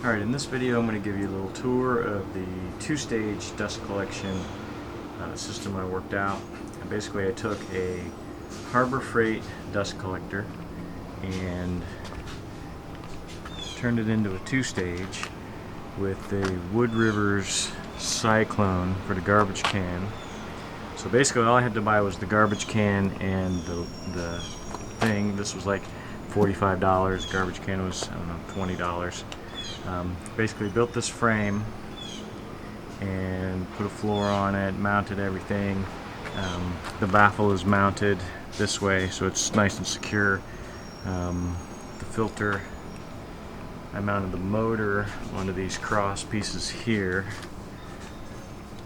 Alright, in this video I'm going to give you a little tour of the two-stage dust collection system I worked out. And basically I took a Harbor Freight dust collector and turned it into a two-stage with the Wood Rivers Cyclone for the garbage can. So basically all I had to buy was the garbage can and the thing. This was like $45. Garbage can was, I don't know, $20. Basically built this frame and put a floor on it, mounted everything. The baffle is mounted this way so it's nice and secure. The filter, I mounted the motor onto these cross pieces here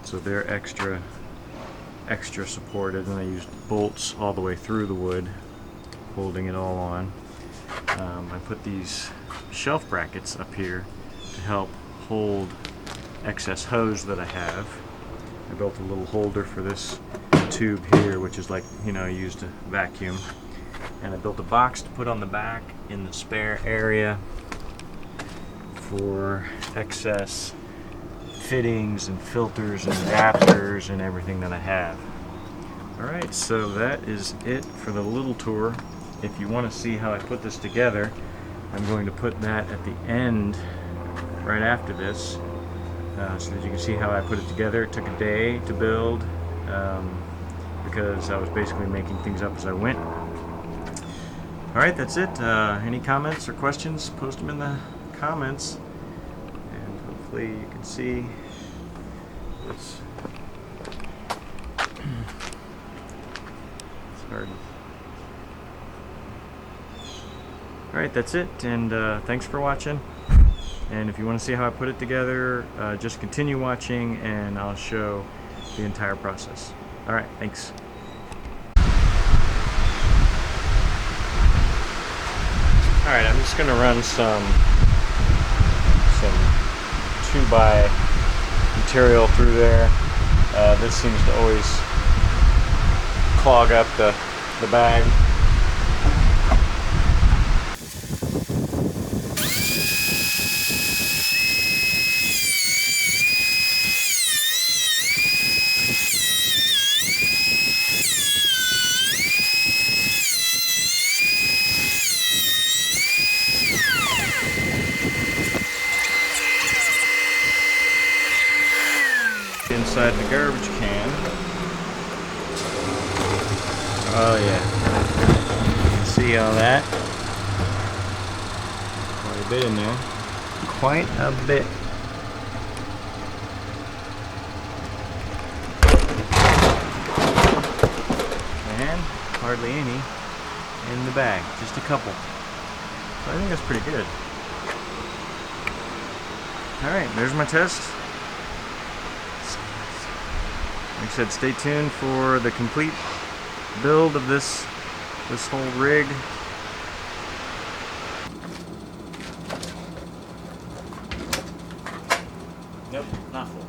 so they're extra supported, and I used bolts all the way through the wood holding it all on. I put these shelf brackets up here to help hold excess hose that I have. I built a little holder for this tube here, which is like, you know, used to vacuum. And I built a box to put on the back in the spare area for excess fittings and filters and adapters and everything that I have. Alright, so that is it for the little tour. If you want to see how I put this together, I'm going to put that at the end right after this so that you can see how I put it together. It took a day to build because I was basically making things up as I went. Alright, that's it. Any comments or questions, post them in the comments, and hopefully you can see this. It's hard. Alright, that's it, and thanks for watching. And if you want to see how I put it together, just continue watching and I'll show the entire process. Alright, thanks. Alright, I'm just going to run some 2x material through there. This seems to always clog up the bag. Inside the garbage can. Oh yeah, you can see all that. Quite a bit in there. Quite a bit. And hardly any in the bag, just a couple. So I think that's pretty good. Alright, there's my test. Like I said, stay tuned for the complete build of this whole rig. Nope, not full.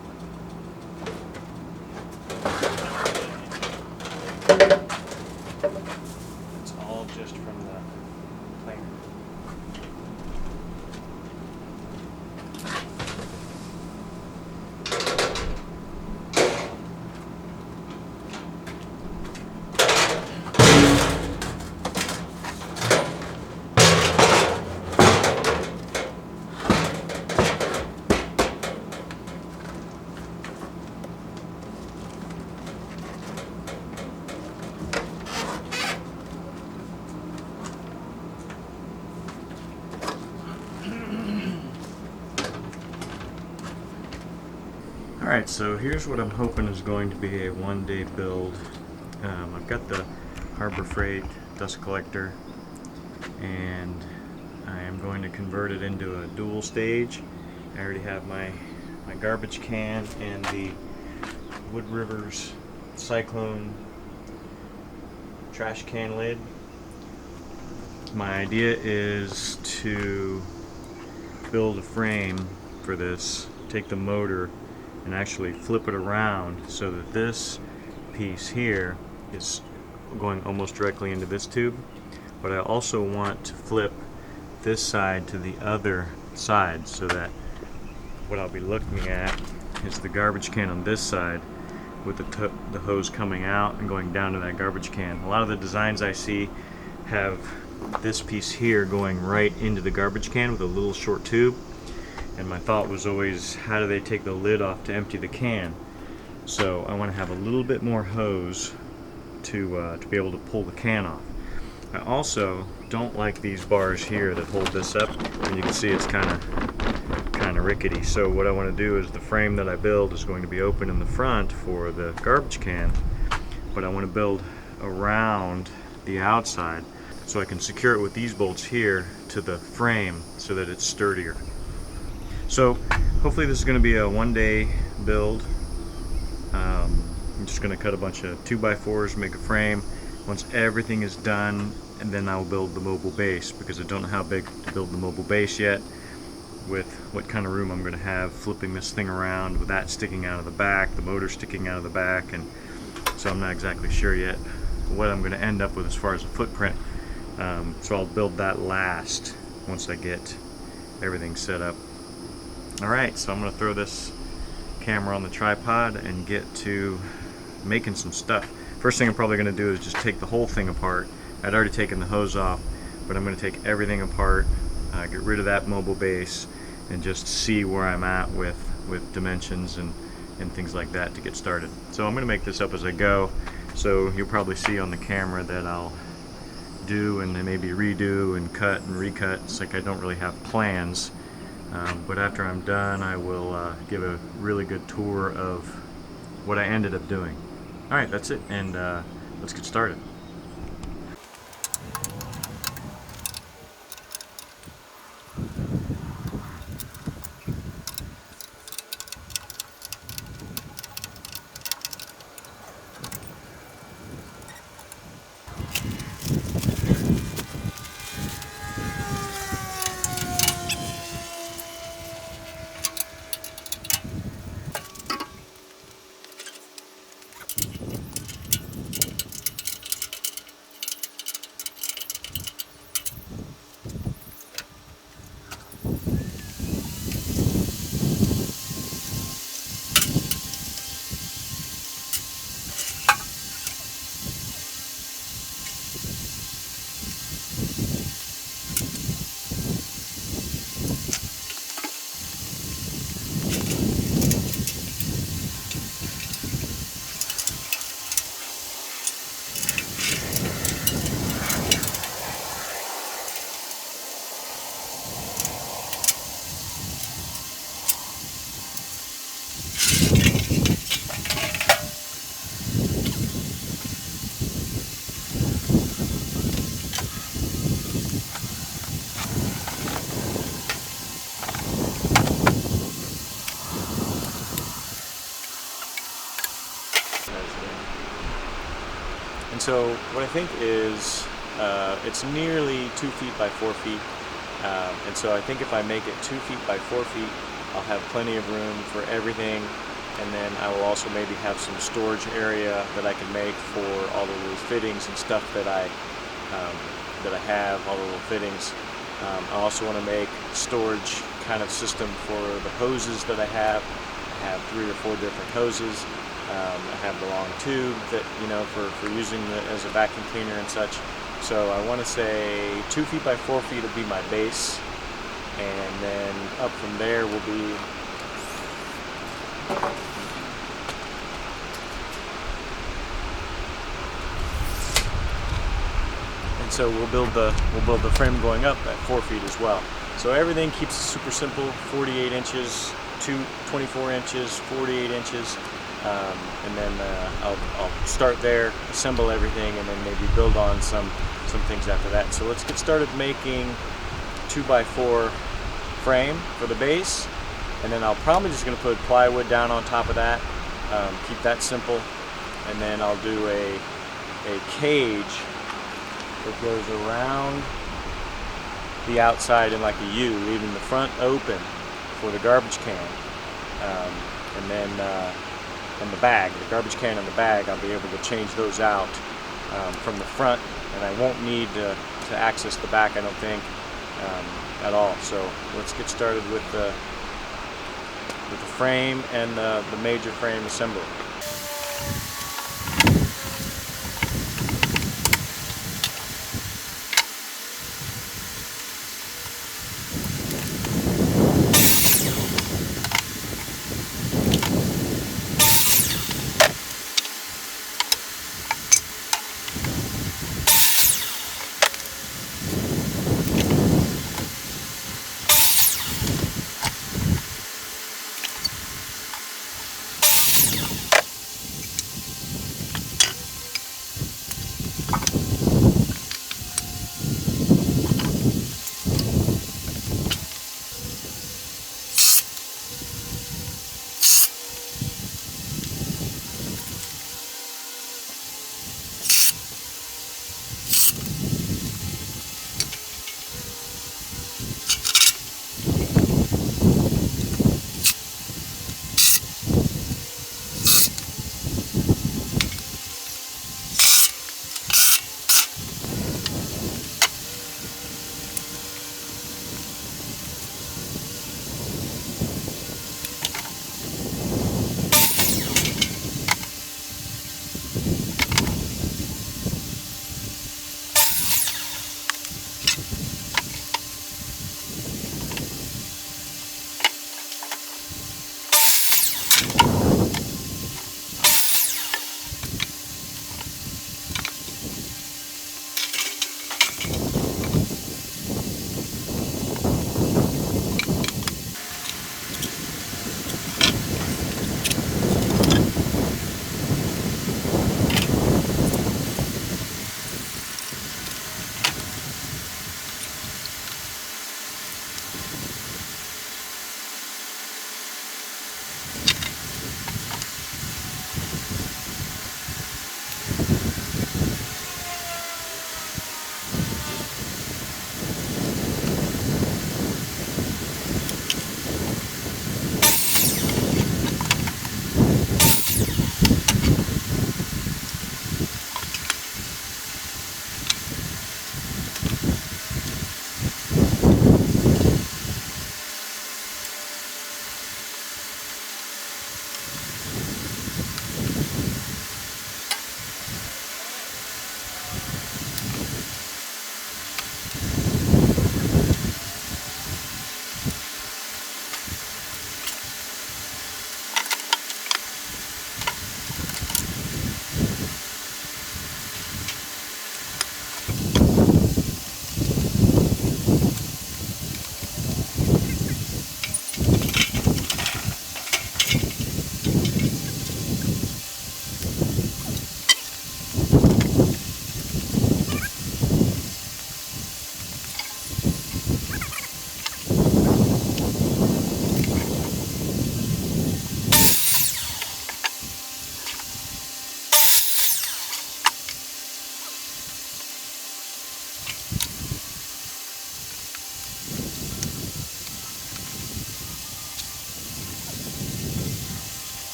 It's all just from the planer. Alright, so here's what I'm hoping is going to be a one-day build. I've got the Harbor Freight dust collector, and I am going to convert it into a dual stage. I already have my garbage can and the Wood Rivers Cyclone trash can lid. My idea is to build a frame for this, take the motor and actually flip it around so that this piece here is going almost directly into this tube. But I also want to flip this side to the other side so that what I'll be looking at is the garbage can on this side with the hose coming out and going down to that garbage can. A lot of the designs I see have this piece here going right into the garbage can with a little short tube, and my thought was always, how do they take the lid off to empty the can? So I want to have a little bit more hose to be able to pull the can off. I also don't like these bars here that hold this up, and you can see it's kind of rickety. So what I want to do is the frame that I build is going to be open in the front for the garbage can, but I want to build around the outside so I can secure it with these bolts here to the frame so that it's sturdier. So hopefully this is going to be a one-day build. I'm just going to cut a bunch of 2x4s, make a frame. Once everything is done, and then I'll build the mobile base, because I don't know how big to build the mobile base yet, with what kind of room I'm going to have flipping this thing around, with that sticking out of the back, the motor sticking out of the back, and so I'm not exactly sure yet what I'm going to end up with as far as a footprint. So I'll build that last once I get everything set up. Alright, so I'm going to throw this camera on the tripod and get to making some stuff. First thing I'm probably going to do is just take the whole thing apart. I'd already taken the hose off, but I'm going to take everything apart, get rid of that mobile base, and just see where I'm at with dimensions and things like that to get started. So I'm going to make this up as I go, so you'll probably see on the camera that I'll do and then maybe redo and cut and recut. It's like I don't really have plans, but after I'm done I will give a really good tour of what I ended up doing. Alright, that's it, and let's get started. And so what I think is it's nearly 2 feet by 4 feet, and so I think if I make it 2 feet by 4 feet, I'll have plenty of room for everything, and then I will also maybe have some storage area that I can make for all the little fittings and stuff that I have, all the little fittings. I also want to make storage kind of system for the hoses that I have. I have 3 or 4 different hoses. I have the long tube that, you know, for using as a vacuum cleaner and such. So I want to say 2 feet by 4 feet will be my base, and then up from there will be and so we'll build the frame going up at 4 feet as well. So everything keeps it super simple: 48 inches, 24 inches, 48 inches. And then I'll start there, assemble everything, and then maybe build on some things after that. So let's get started making 2x4 frame for the base, and then I'll probably just going to put plywood down on top of that, keep that simple, and then I'll do a cage that goes around the outside in like a U, leaving the front open for the garbage can. And then and the bag, the garbage can and the bag, I'll be able to change those out from the front, and I won't need to access the back, I don't think, at all. So let's get started with the frame and the major frame assembly.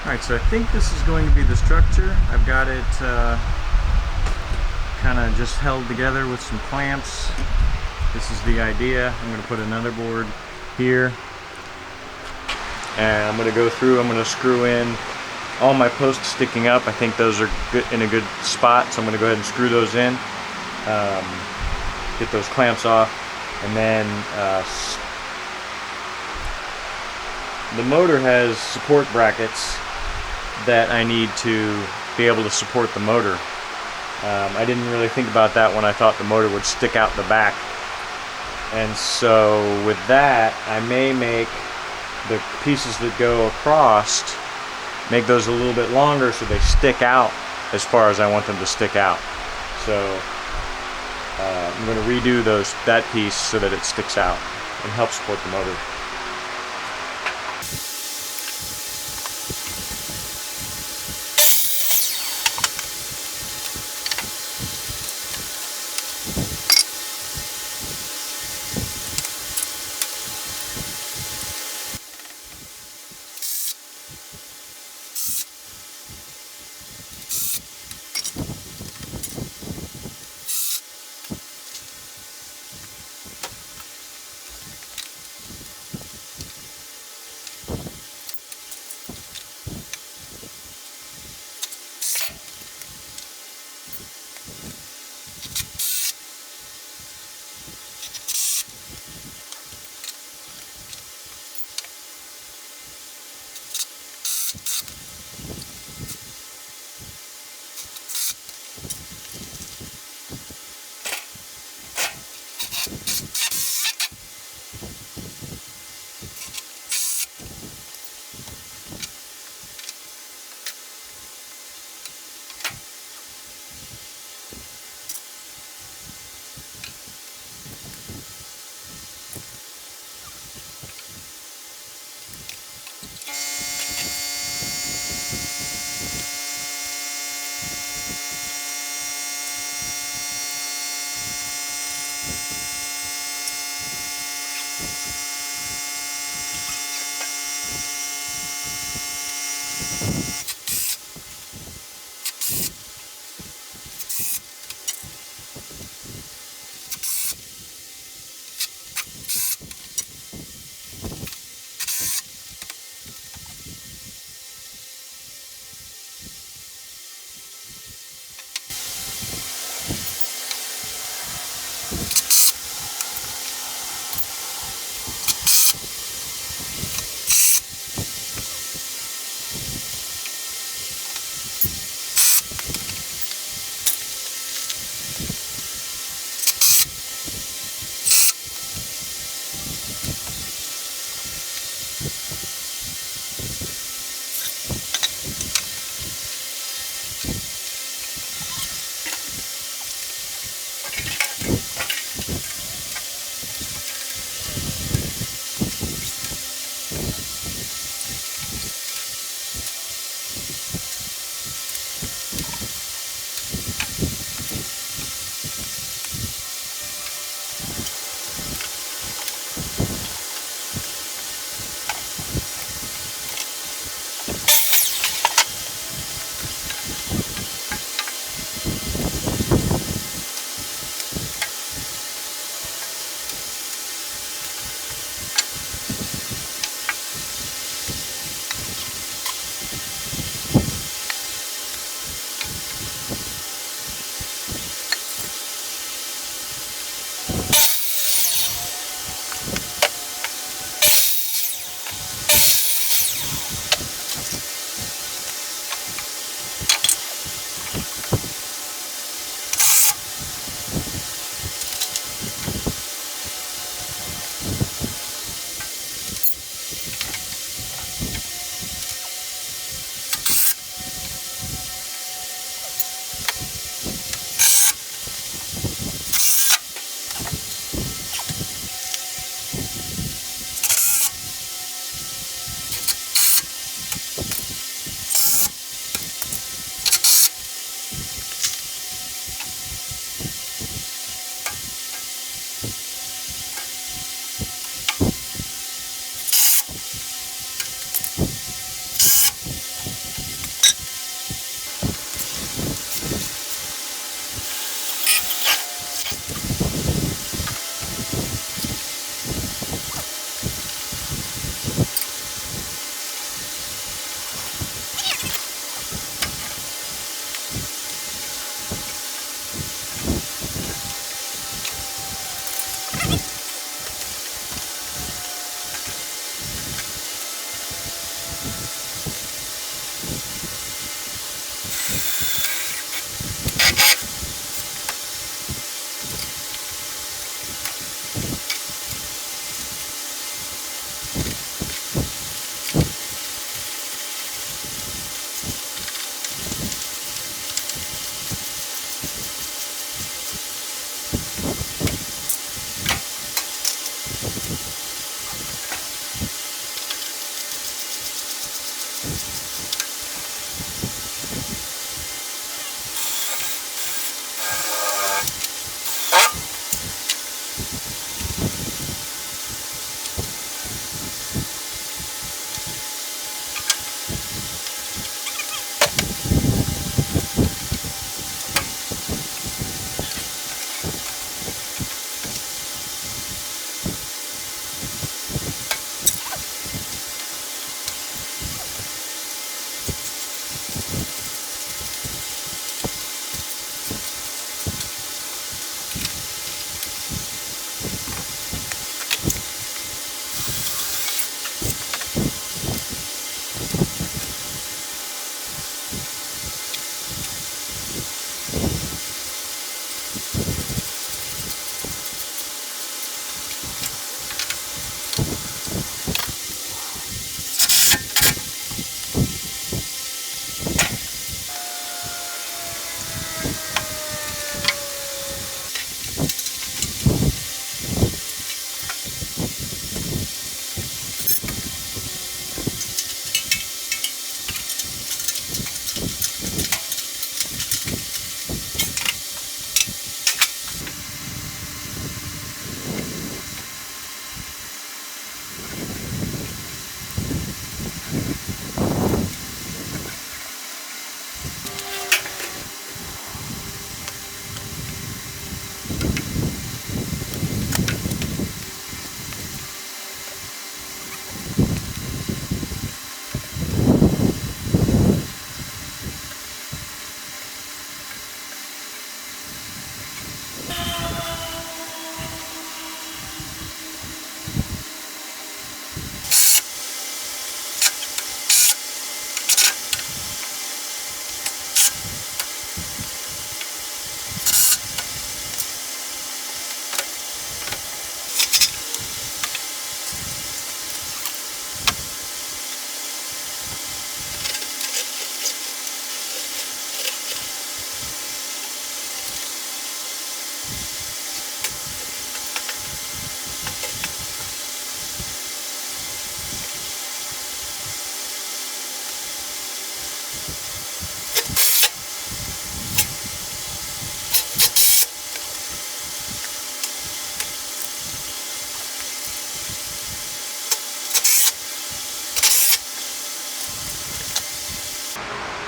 Alright, so I think this is going to be the structure. I've got it kind of just held together with some clamps. This is the idea. I'm going to put another board here, and I'm going to go through, I'm going to screw in all my posts sticking up. I think those are good, in a good spot, so I'm going to go ahead and screw those in, get those clamps off, and then the motor has support brackets that I need to be able to support the motor. I didn't really think about that when I thought the motor would stick out the back. And so with that, I may make the pieces that go across, make those a little bit longer so they stick out as far as I want them to stick out. So I'm going to redo that piece so that it sticks out and helps support the motor.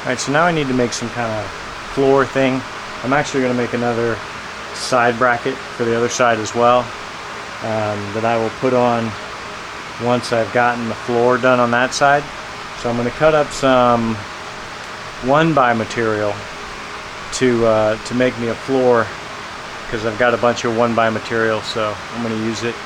Alright, so now I need to make some kind of floor thing. I'm actually going to make another side bracket for the other side as well, that I will put on once I've gotten the floor done on that side. So I'm going to cut up some 1x material to make me a floor, because I've got a bunch of 1x material, so I'm going to use it.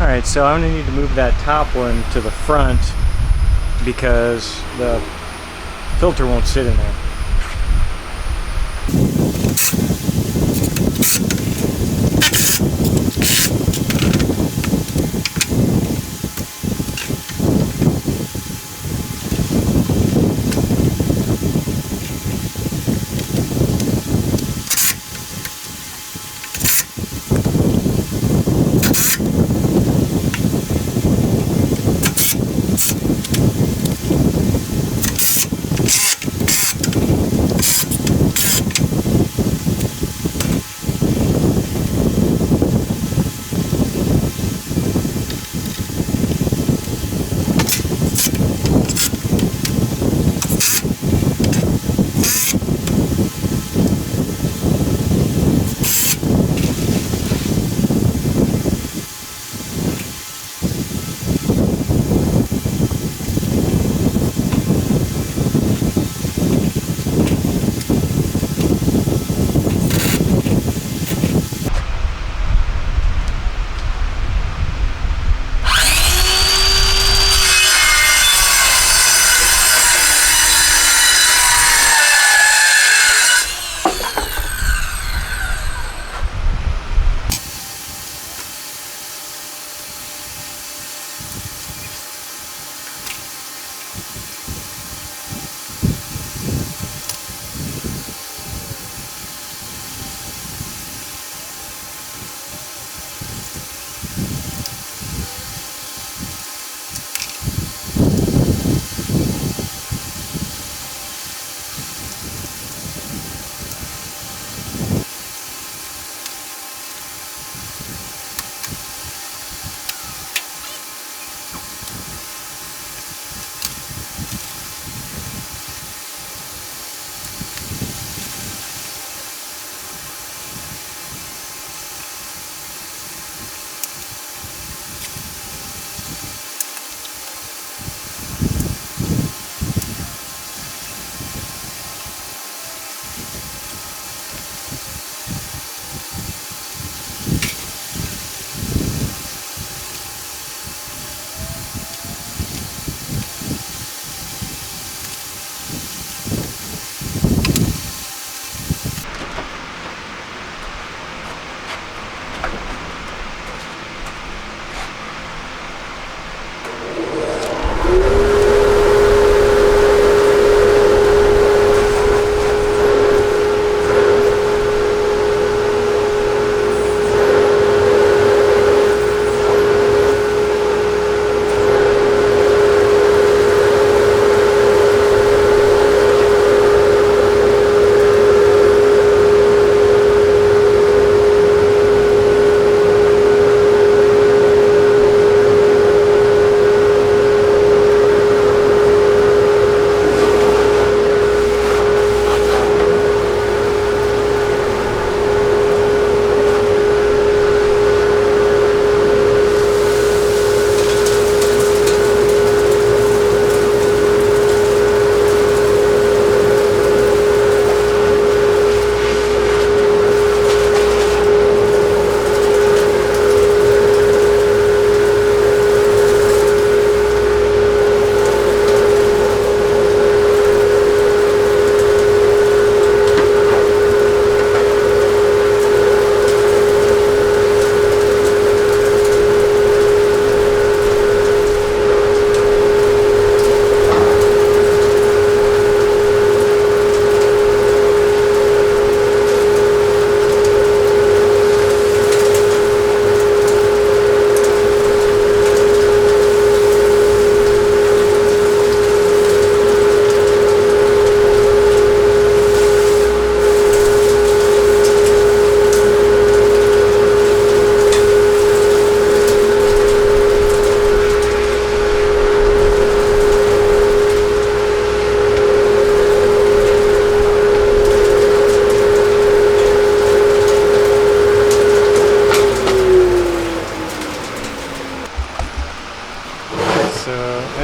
Alright, so I'm going to need to move that top one to the front because the filter won't sit in there.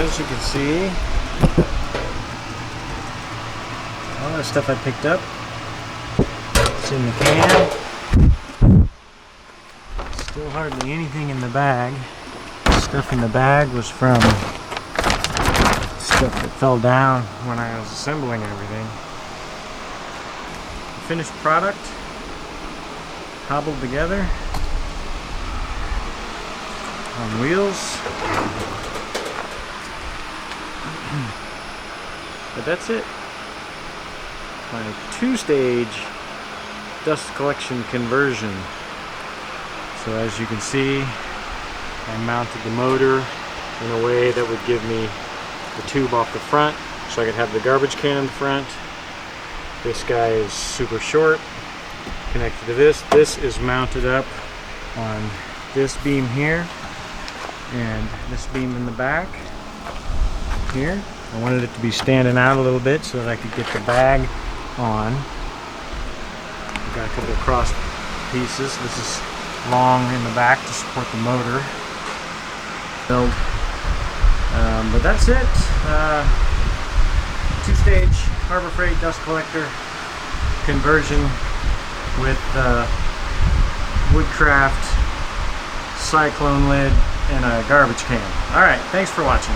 as you can see, all the stuff I picked up, it's in the can. Still hardly anything in the bag. Stuff in the bag was from stuff that fell down when I was assembling everything. The finished product, hobbled together on wheels. But that's it. My two-stage dust collection conversion. So as you can see, I mounted the motor in a way that would give me the tube off the front so I could have the garbage can in the front. This guy is super short, connected to this. This is mounted up on this beam here and this beam in the back here. I wanted it to be standing out a little bit so that I could get the bag on. I've got a couple of cross pieces. This is long in the back to support the motor. But that's it. Two-stage Harbor Freight dust collector conversion with Woodcraft cyclone lid and a garbage can. Alright, thanks for watching.